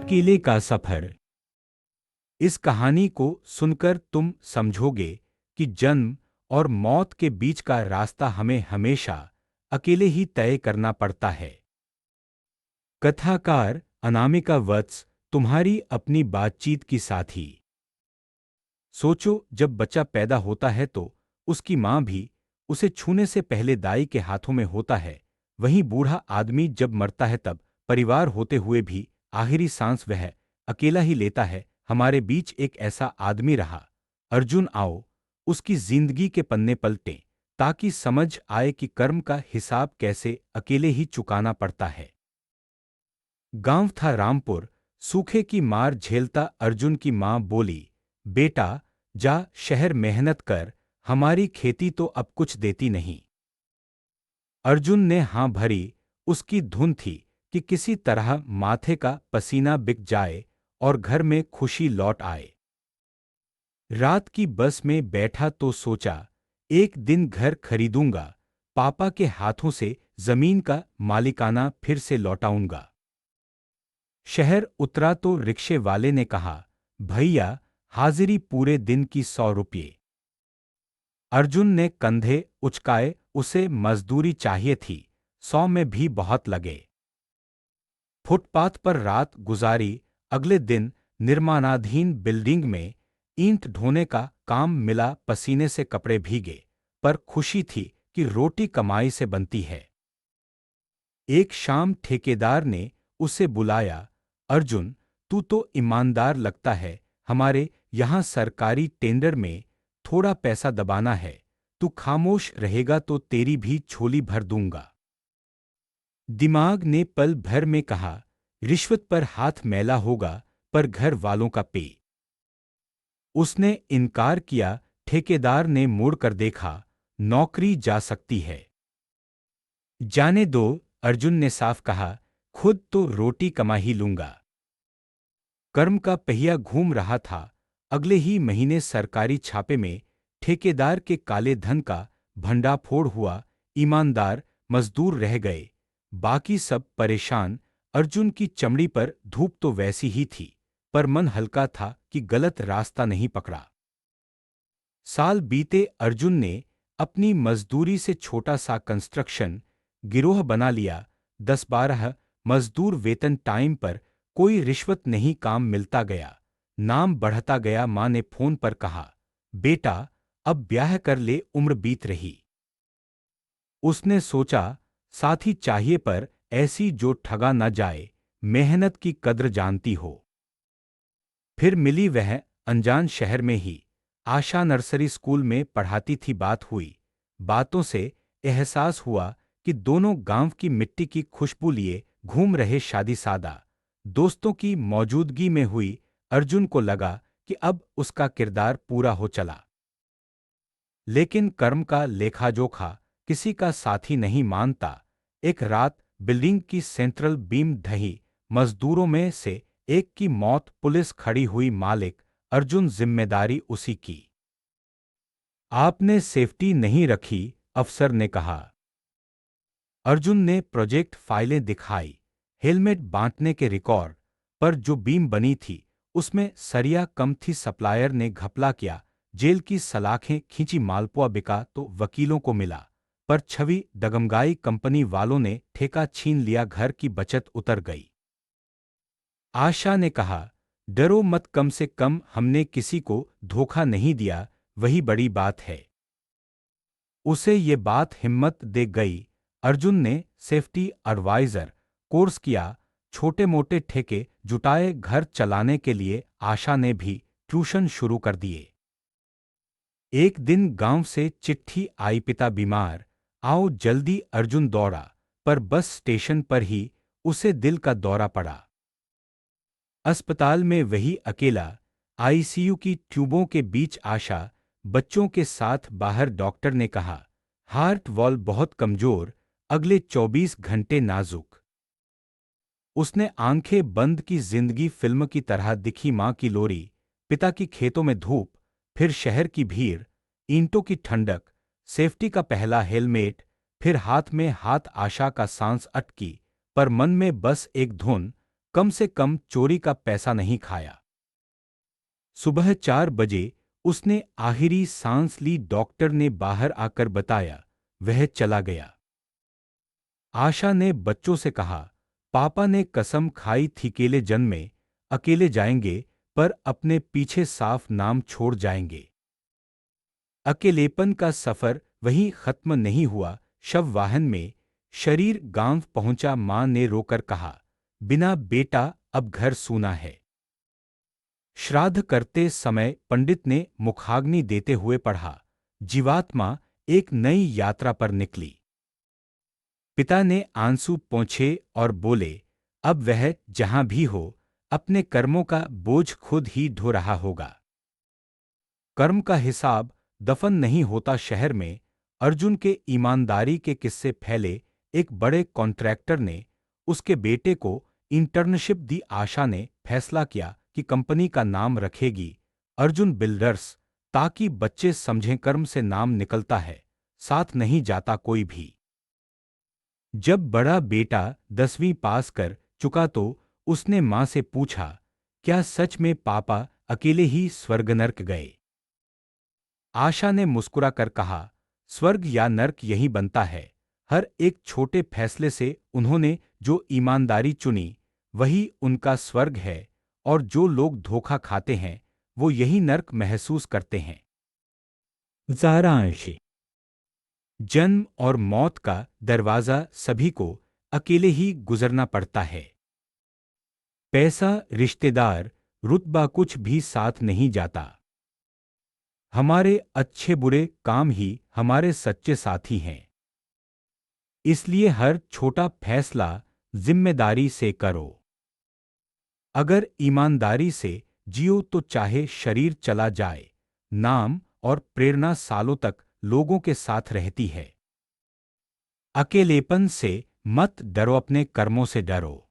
अकेले का सफर। इस कहानी को सुनकर तुम समझोगे कि जन्म और मौत के बीच का रास्ता हमें हमेशा अकेले ही तय करना पड़ता है। कथाकार अनामिका वत्स, तुम्हारी अपनी बातचीत की साथी। सोचो, जब बच्चा पैदा होता है तो उसकी माँ भी उसे छूने से पहले दाई के हाथों में होता है। वहीं बूढ़ा आदमी जब मरता है तब परिवार होते हुए भी आखिरी सांस वह अकेला ही लेता है। हमारे बीच एक ऐसा आदमी रहा, अर्जुन। आओ उसकी जिंदगी के पन्ने पलटें ताकि समझ आए कि कर्म का हिसाब कैसे अकेले ही चुकाना पड़ता है। गांव था रामपुर। सूखे की मार झेलता अर्जुन की मां बोली, बेटा जा शहर मेहनत कर, हमारी खेती तो अब कुछ देती नहीं। अर्जुन ने हां भरी। उसकी धुन थी कि किसी तरह माथे का पसीना बिक जाए और घर में खुशी लौट आए। रात की बस में बैठा तो सोचा, एक दिन घर खरीदूंगा, पापा के हाथों से जमीन का मालिकाना फिर से लौटाऊंगा। शहर उतरा तो रिक्शे वाले ने कहा, भैया हाजिरी पूरे दिन की 100 रुपये। अर्जुन ने कंधे उचकाए, उसे मजदूरी चाहिए थी, 100 में भी बहुत लगे। फुटपाथ पर रात गुजारी। अगले दिन निर्माणाधीन बिल्डिंग में ईंट ढोने का काम मिला। पसीने से कपड़े भीगे, पर खुशी थी कि रोटी कमाई से बनती है। एक शाम ठेकेदार ने उसे बुलाया, अर्जुन तू तो ईमानदार लगता है, हमारे यहाँ सरकारी टेंडर में थोड़ा पैसा दबाना है, तू खामोश रहेगा तो तेरी भी झोली भर दूंगा। दिमाग ने पल भर में कहा, रिश्वत पर हाथ मैला होगा पर घर वालों का पे। उसने इनकार किया। ठेकेदार ने मुड़कर देखा, नौकरी जा सकती है। जाने दो, अर्जुन ने साफ कहा, खुद तो रोटी कमा ही लूंगा। कर्म का पहिया घूम रहा था। अगले ही महीने सरकारी छापे में ठेकेदार के काले धन का भंडाफोड़ हुआ। ईमानदार मजदूर रह गए, बाकी सब परेशान। अर्जुन की चमड़ी पर धूप तो वैसी ही थी, पर मन हल्का था कि गलत रास्ता नहीं पकड़ा। साल बीते। अर्जुन ने अपनी मजदूरी से छोटा सा कंस्ट्रक्शन गिरोह बना लिया। 10-12 मजदूर, वेतन टाइम पर, कोई रिश्वत नहीं, काम मिलता गया, नाम बढ़ता गया। मां ने फोन पर कहा, बेटा अब ब्याह कर ले, उम्र बीत रही। उसने सोचा, साथी चाहिए पर ऐसी जो ठगा न जाए, मेहनत की कद्र जानती हो। फिर मिली वह अनजान शहर में ही। आशा नर्सरी स्कूल में पढ़ाती थी। बात हुई, बातों से एहसास हुआ कि दोनों गांव की मिट्टी की खुशबू लिए घूम रहे। शादी सादा दोस्तों की मौजूदगी में हुई। अर्जुन को लगा कि अब उसका किरदार पूरा हो चला। लेकिन कर्म का लेखा-जोखा किसी का साथी नहीं मानता। एक रात बिल्डिंग की सेंट्रल बीम ढही। मजदूरों में से एक की मौत। पुलिस खड़ी हुई। मालिक अर्जुन, जिम्मेदारी उसी की। आपने सेफ्टी नहीं रखी, अफसर ने कहा। अर्जुन ने प्रोजेक्ट फाइलें दिखाई, हेलमेट बांटने के रिकॉर्ड, पर जो बीम बनी थी उसमें सरिया कम थी। सप्लायर ने घपला किया, जेल की सलाखें खींची। मालपुआ बिका तो वकीलों को मिला, पर छवि डगमगाई। कंपनी वालों ने ठेका छीन लिया, घर की बचत उतर गई। आशा ने कहा, डरो मत, कम से कम हमने किसी को धोखा नहीं दिया, वही बड़ी बात है। उसे ये बात हिम्मत दे गई। अर्जुन ने सेफ्टी एडवाइजर कोर्स किया, छोटे मोटे ठेके जुटाए घर चलाने के लिए। आशा ने भी ट्यूशन शुरू कर दिए। एक दिन गांव से चिट्ठी आई, पिता बीमार, आओ जल्दी। अर्जुन दौड़ा, पर बस स्टेशन पर ही उसे दिल का दौरा पड़ा। अस्पताल में वही अकेला, आईसीयू की ट्यूबों के बीच। आशा बच्चों के साथ बाहर। डॉक्टर ने कहा, हार्ट वॉल्व बहुत कमजोर, अगले 24 घंटे नाजुक। उसने आंखें बंद की। जिंदगी फिल्म की तरह दिखी। मां की लोरी, पिता की खेतों में धूप, फिर शहर की भीड़, ईंटों की ठंडक, सेफ्टी का पहला हेलमेट, फिर हाथ में हाथ। आशा का सांस अटकी, पर मन में बस एक धुन, कम से कम चोरी का पैसा नहीं खाया। सुबह 4 बजे उसने आखिरी सांस ली। डॉक्टर ने बाहर आकर बताया, वह चला गया। आशा ने बच्चों से कहा, पापा ने कसम खाई थी अकेले जन्मे, अकेले जाएंगे, पर अपने पीछे साफ नाम छोड़ जाएंगे। अकेलेपन का सफर वहीं खत्म नहीं हुआ। शव वाहन में शरीर गांव पहुंचा। मां ने रोकर कहा, बिना बेटा अब घर सूना है। श्राद्ध करते समय पंडित ने मुखाग्नि देते हुए पढ़ा, जीवात्मा एक नई यात्रा पर निकली। पिता ने आंसू पोंछे और बोले, अब वह जहां भी हो अपने कर्मों का बोझ खुद ही ढो रहा होगा। कर्म का हिसाब दफन नहीं होता। शहर में अर्जुन के ईमानदारी के किस्से फैले। एक बड़े कॉन्ट्रैक्टर ने उसके बेटे को इंटर्नशिप दी। आशा ने फैसला किया कि कंपनी का नाम रखेगी अर्जुन बिल्डर्स, ताकि बच्चे समझें कर्म से नाम निकलता है, साथ नहीं जाता कोई भी। जब बड़ा बेटा 10वीं पास कर चुका तो उसने मां से पूछा, क्या सच में पापा अकेले ही स्वर्ग नर्क गए? आशा ने मुस्कुराकर कहा, स्वर्ग या नर्क यही बनता है। हर एक छोटे फैसले से उन्होंने जो ईमानदारी चुनी वही उनका स्वर्ग है, और जो लोग धोखा खाते हैं वो यही नर्क महसूस करते हैं। सारांश, जन्म और मौत का दरवाजा सभी को अकेले ही गुजरना पड़ता है। पैसा, रिश्तेदार, रुतबा कुछ भी साथ नहीं जाता। हमारे अच्छे बुरे काम ही हमारे सच्चे साथी हैं। इसलिए हर छोटा फैसला जिम्मेदारी से करो। अगर ईमानदारी से जियो तो चाहे शरीर चला जाए, नाम और प्रेरणा सालों तक लोगों के साथ रहती है। अकेलेपन से मत डरो, अपने कर्मों से डरो,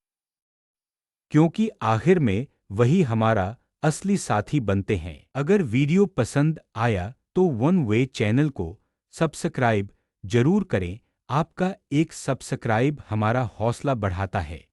क्योंकि आखिर में वही हमारा असली साथी बनते हैं। अगर वीडियो पसंद आया तो वन वे चैनल को सब्सक्राइब जरूर करें। आपका एक सब्सक्राइब हमारा हौसला बढ़ाता है।